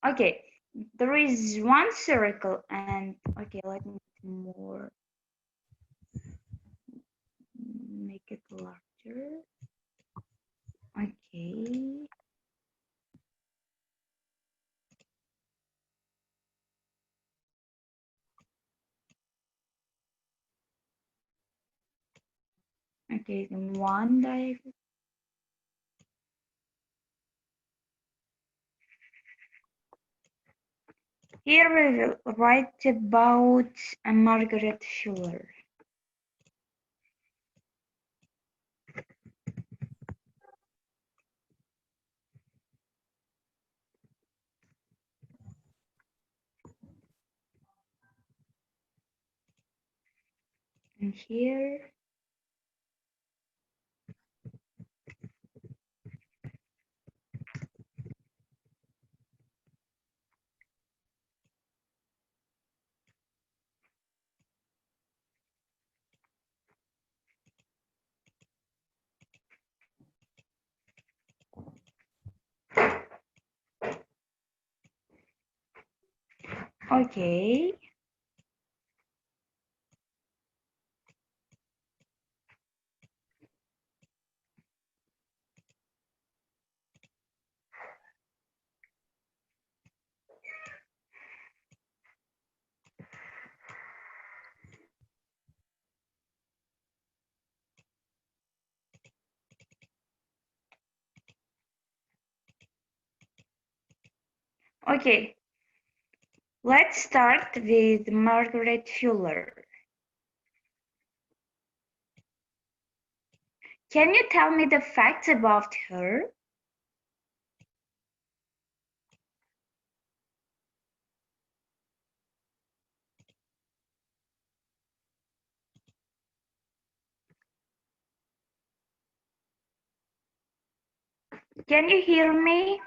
Okay, there is one circle and okay, let me more make it larger. Okay. Okay, then one diagram. Here we will write about Margaret Fuller. And here, okay. Okay, let's start with Margaret Fuller. Can you tell me the facts about her? Can you hear me?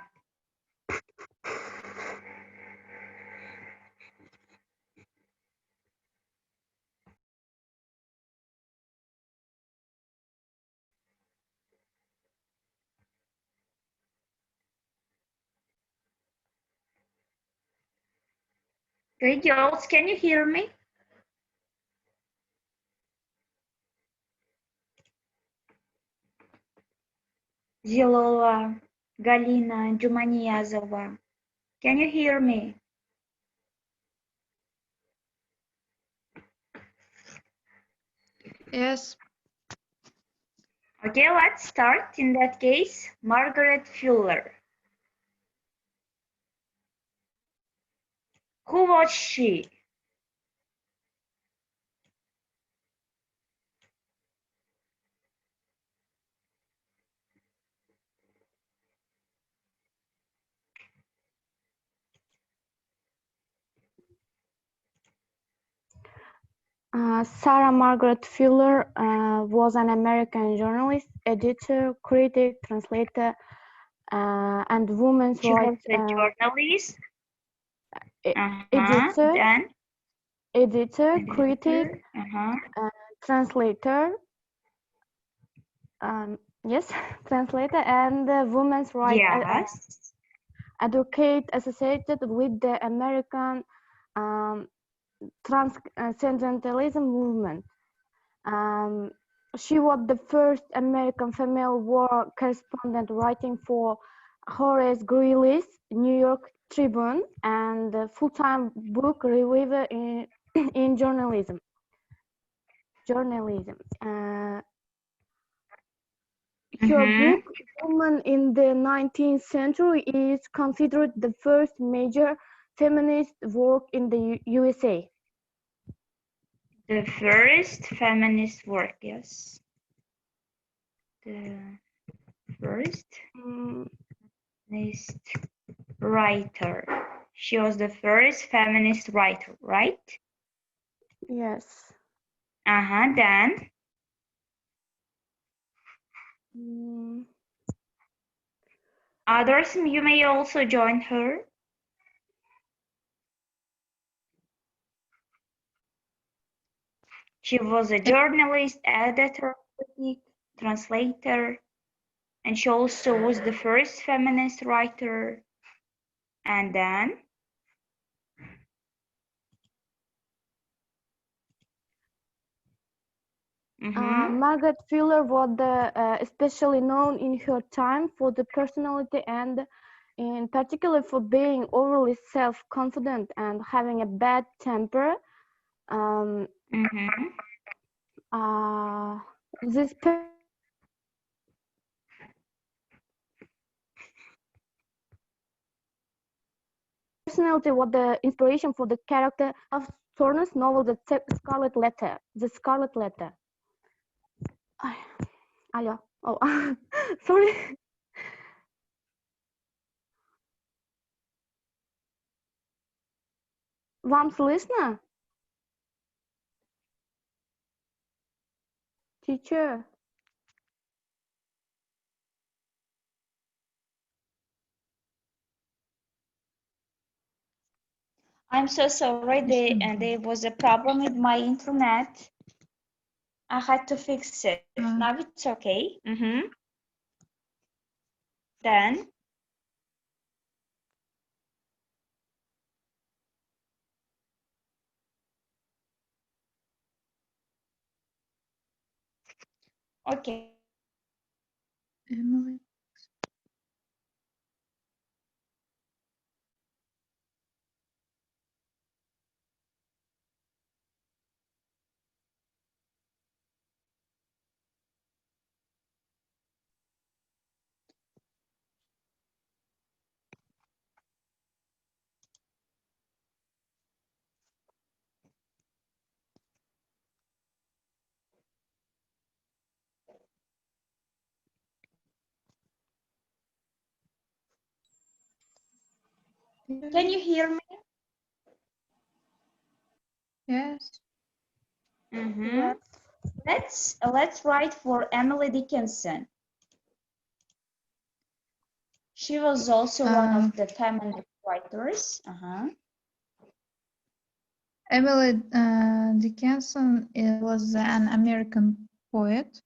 Okay, girls, can you hear me? Zilova, Galina, Jumaniyazova. Can you hear me? Yes. Okay, let's start. In that case, Margaret Fuller. Who was she? Sarah Margaret Fuller was an American journalist, editor, critic, translator, and women's She was rights a journalist. editor, Then critic, translator. Yes, translator and women's rights Yes. advocate associated with the American transcendentalism movement. She was the first American female war correspondent writing for Horace Greeley's New York Tribune and a full-time book reviewer in journalism. Her book, Women in the 19th Century, is considered the first major feminist work in the USA. The first feminist work, yes. The first feminist writer. She was the first feminist writer, right? Yes. Then? Others, you may also join her. She was a journalist, editor, critic, translator, and she also was the first feminist writer. And then? Margaret Fuller was especially known in her time for the personality and in particular for being overly self-confident and having a bad temper. This personality was the inspiration for the character of Turner's novel, The Scarlet Letter. The Scarlet Letter. Алло. Oh, sorry. Вам слышно? Teacher. I'm so sorry, there was a problem with my internet. I had to fix it. Now it's okay. Then? Okay. Emily. Can you hear me? Yes. Yes. Let's write for Emily Dickinson. She was also one of the feminist writers. Emily Dickinson was an American poet,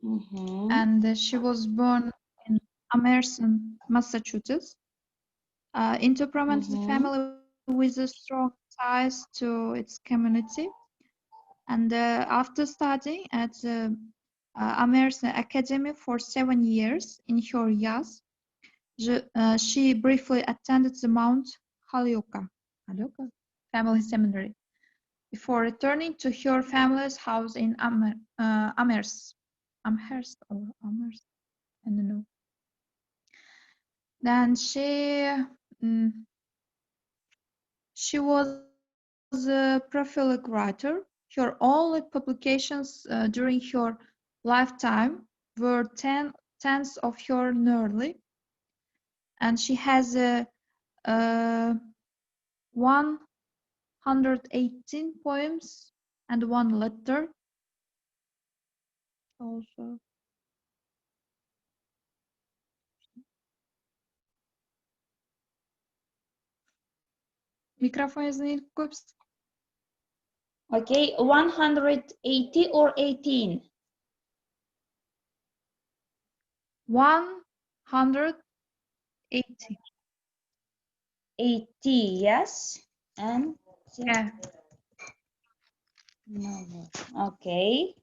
and she was born in Amherst, Massachusetts, into a prominent family with a strong ties to its community. And after studying at the Amherst Academy for 7 years in her youth, she briefly attended the Mount Holyoke Family Seminary before returning to her family's house in Amherst. Amherst or Amherst? I don't know. Then she was a prolific writer. Her only publications during her lifetime were tens of her nearly, and she has 118 poems and one letter. Also, mikrofon yazın kopsun. Okay, 180 or 18? 180. 80, yes. And Yeah. no. Okay.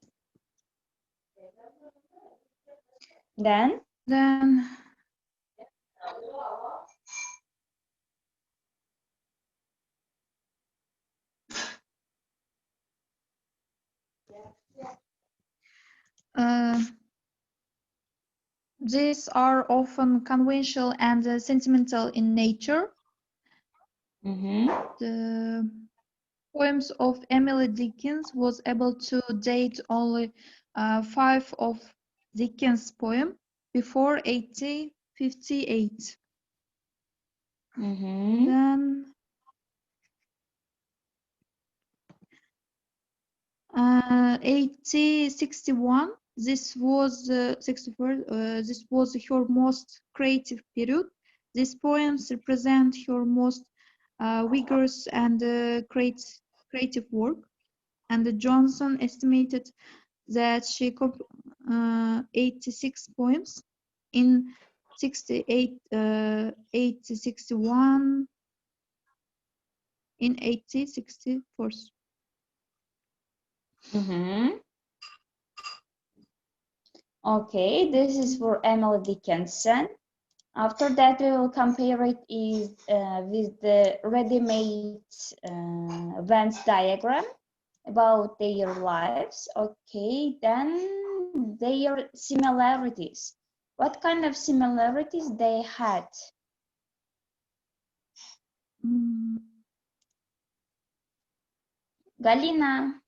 Then these are often conventional and sentimental in nature. The poems of Emily Dickens was able to date only 5 of Dickens' poems before 1858. Then 1861. This was this was her most creative period. These poems represent her most vigorous and creative work. And Johnson estimated that she 86 poems in 68, 61, in 64. Okay, this is for Emily Dickinson. After that, we will compare it with the ready-made Venn diagram about their lives. Okay, then their similarities. What kind of similarities they had? Galina,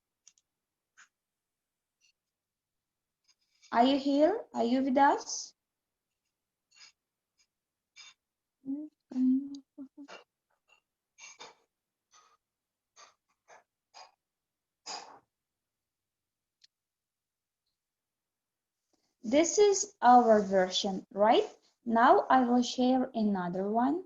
are you here? Are you with us? This is our version, right? Now I will share another one.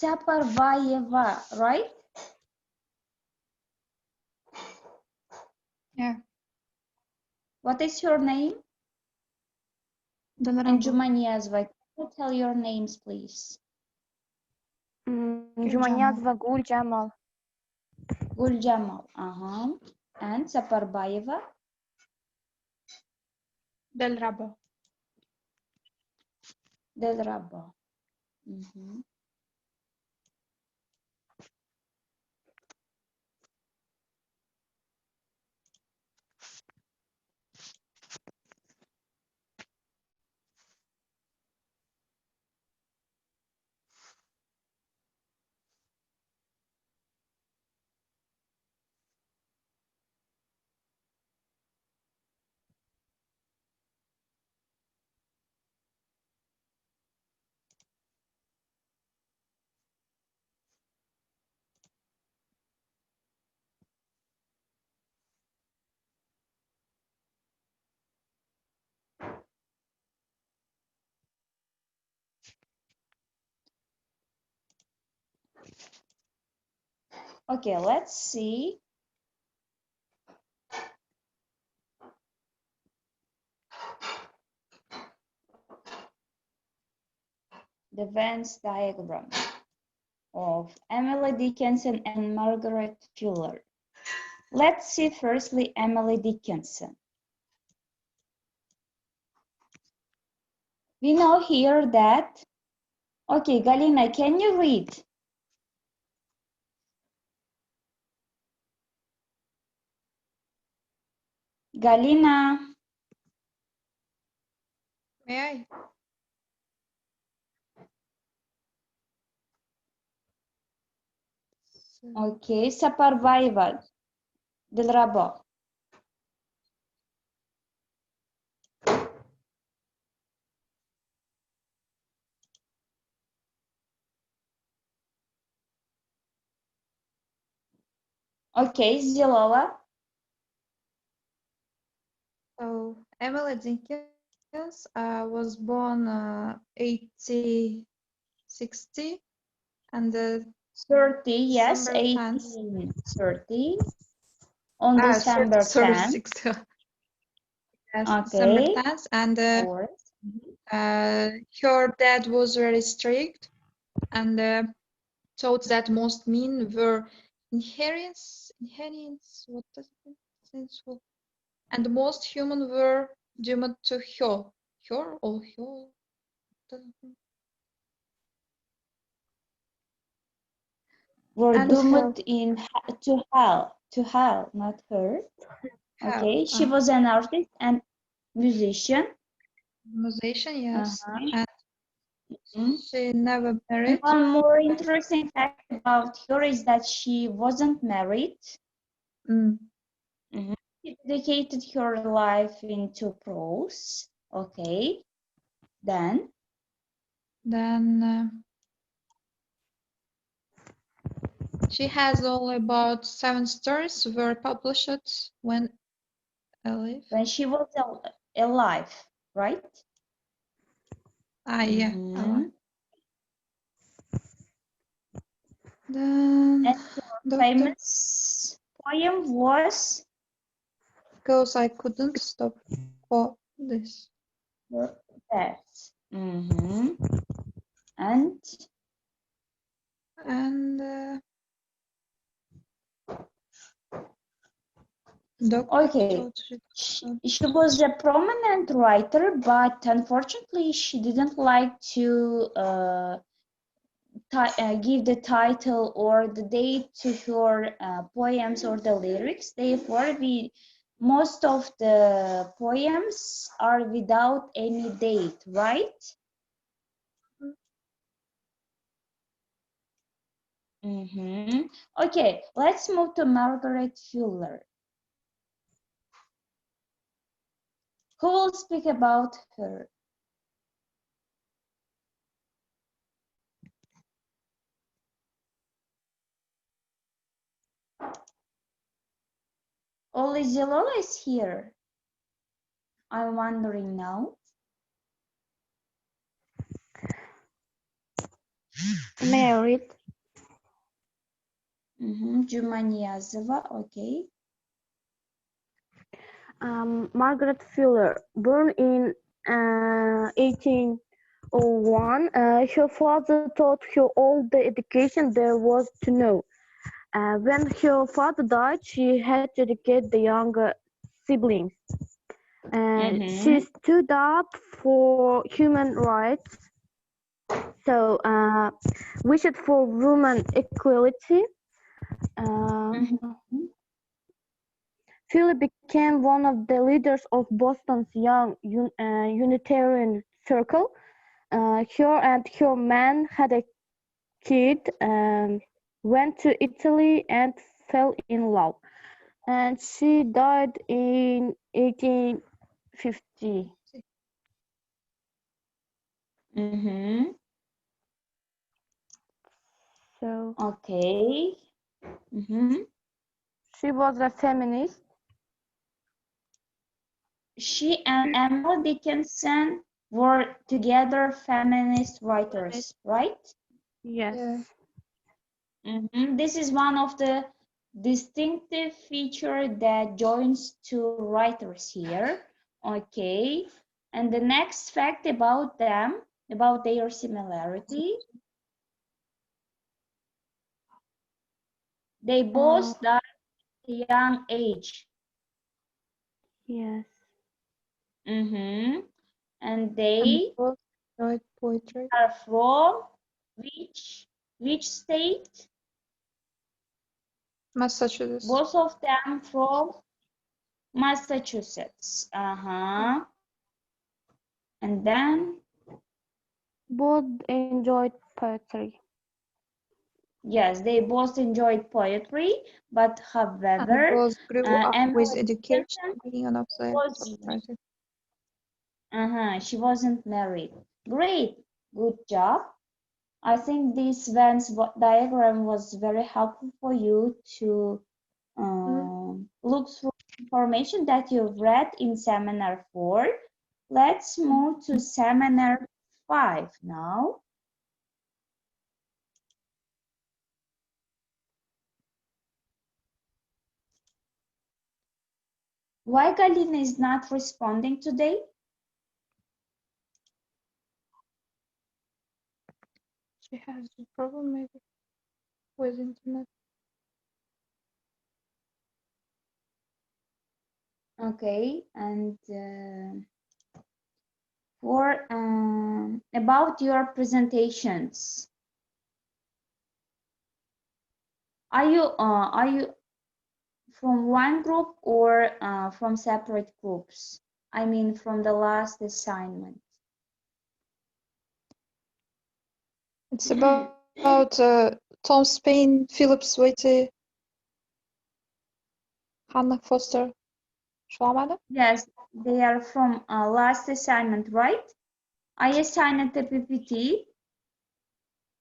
Saparvaeva, right? Yeah. What is your name? Dalrabo. And Jumaniazva. Can you tell your names, please? Jumaniazva Gul Jamal. Gul Jamal. And Saparvaeva. Dalrabo. Delrabo. Okay, let's see. The Venn diagram of Emily Dickinson and Margaret Fuller. Let's see firstly Emily Dickinson. We know here that, okay, Galina, can you read? Galina. May I? Okay, Saparvaeva. Dilrabo. Okay, Zilova. So Emily Dickens was born 1860 and 30, yes, December 10th. 1830. On December 10th. 60. Yes, Okay. December 10th, and her dad was very strict and taught that most men were inherents. What does it mean? And most human were doomed to hell. Her or her? Were And doomed to hell, not her. Okay, she was an artist and musician. Musician, yes. And she never married. one more interesting fact about her is that she wasn't married. Mm. She dedicated her life into prose. Okay. Then. Then she has all about 7 stories were published when alive. When she was alive, right? Yeah, Mhm. alive. Then And her famous poem was because I couldn't stop for this. Death. And And okay, she was a prominent writer, but unfortunately, she didn't like to give the title or the date to her poems or the lyrics. Therefore, most of the poems are without any date, right? Okay, let's move to Margaret Fuller. Who will speak about her? Only Zilola is here. I'm wondering now. Married. Jumaniyazova, okay. Margaret Fuller, born in 1801, her father taught her all the education there was to know. When her father died, she had to educate the younger siblings. She stood up for human rights, so wished for women equality. Fuller became one of the leaders of Boston's young Unitarian circle. Her and her man had a kid, went to Italy, and fell in love. And she died in 1850. So Okay. she was a feminist. She and Emily Dickinson were together feminist writers, right? Yes. This is one of the distinctive feature that joins two writers here. Okay. And the next fact about them, about their similarity, they both died at a young age. Yes. And they both write poetry. are from which state? Massachusetts. Both of them from Massachusetts. And then Both enjoyed poetry. yes, they both enjoyed poetry, but however, Both grew up with Emily education, Dickinson being one of the was writers. she wasn't married. Great, good job. I think this Venn diagram was very helpful for you to look through information that you've read in seminar 4. Let's move to seminar 5 now. Why Galina is not responding today? She has a problem maybe with internet. Okay, and for about your presentations, are you from one group or from separate groups? I mean, from the last assignment. It's about Tom Spain, Philip Sweaty. Hannah Foster şu an bende. Yes, they are from last assignment, right? I assigned the PPT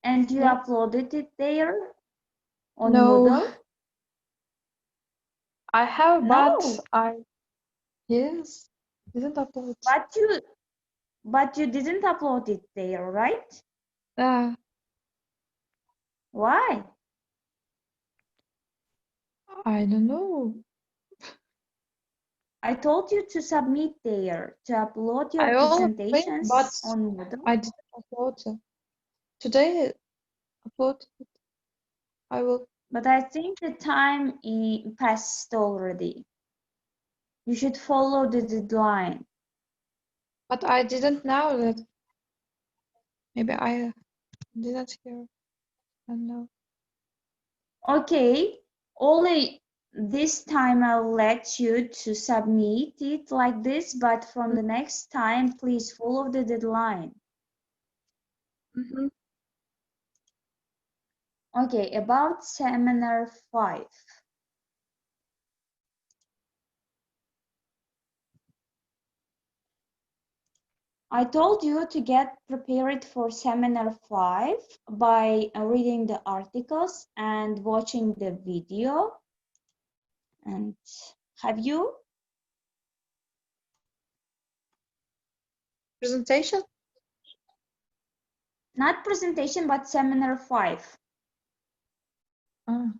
and you Yeah. uploaded it there on No. Moodle. I have, No. but yes, didn't upload. But you didn't upload it there, right? Why? I don't know. I told you to submit there, to upload your I always think, presentations but on Moodle. I didn't upload it. Today, upload it. I will. But I think the time passed already. You should follow the deadline. But I didn't know that. Maybe I didn't hear. I don't know. Okay, only this time I'll let you to submit it like this, but from the next time, please follow the deadline. Mm-hmm. Okay, about seminar 5. I told you to get prepared for seminar 5 by reading the articles and watching the video. And have you? Presentation? Not presentation, but seminar 5. Ah.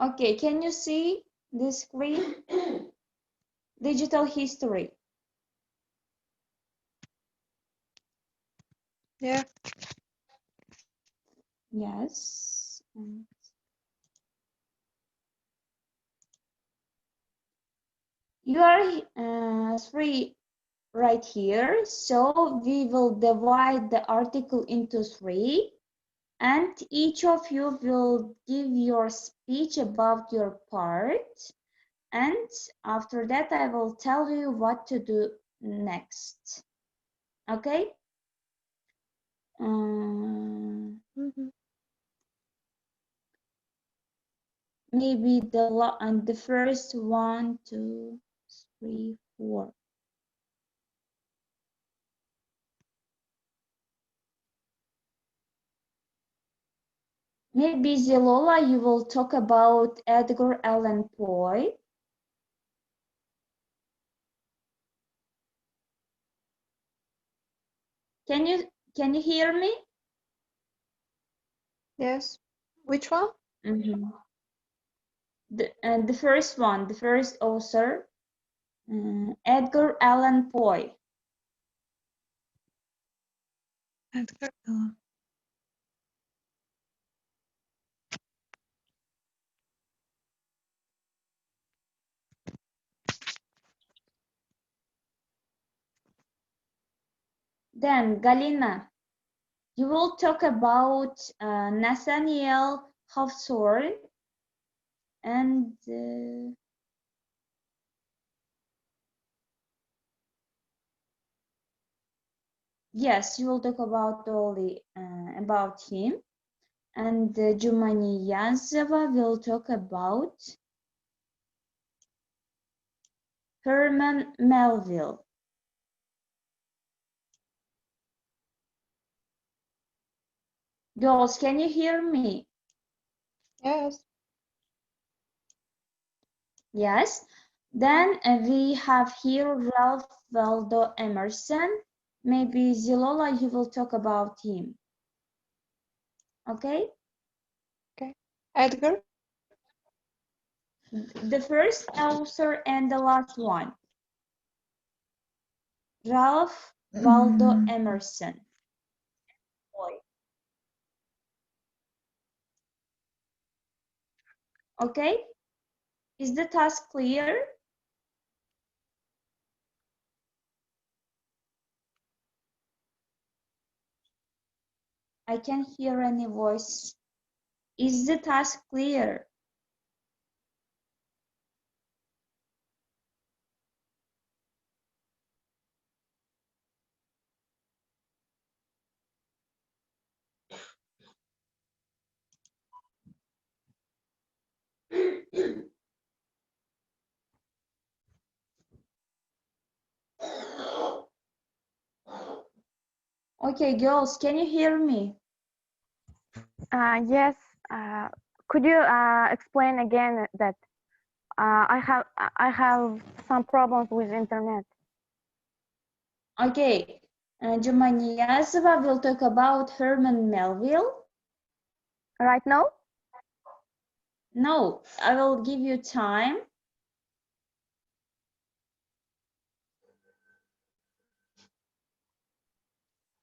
Okay, can you see the screen? Digital history. Yeah. Yes. You are 3 right here. So we will divide the article into 3. And each of you will give your speech about your part. And after that, I will tell you what to do next. Okay? Maybe the first 1, 2, 3, 4. Maybe Zilola, you will talk about Edgar Allan Poe. Can you hear me? Yes. Which one? The first one, the first author, Edgar Allan Poe. Edgar Allan. Then Galina, you will talk about Nathaniel Hawthorne and yes, you will talk about about him. And Jumani Yazova will talk about Herman Melville. Girls, can you hear me? Yes. Yes. Then we have here Ralph Waldo Emerson. Maybe Zilola, you will talk about him. Okay. Edgar? The first author and the last one. Ralph Waldo Emerson. Okay. Is the task clear? I can't hear any voice. Is the task clear? Okay, girls, can you hear me? Yes. Could you explain again that I have some problems with internet. Okay, Juma Niyazova will talk about Herman Melville. Right now? No, I will give you time.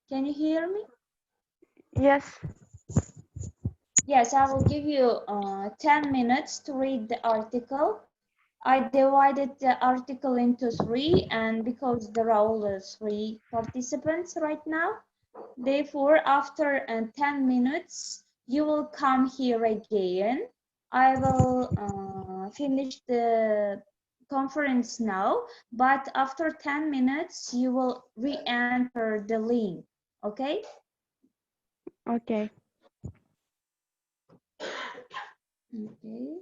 Can you hear me? Yes. Yes, I will give you 10 minutes to read the article. I divided the article into 3, and because there are only 3 participants right now, therefore after 10 minutes, you will come here again. I will finish the conference now, but after 10 minutes, you will re-enter the link, okay? Okay. Okay.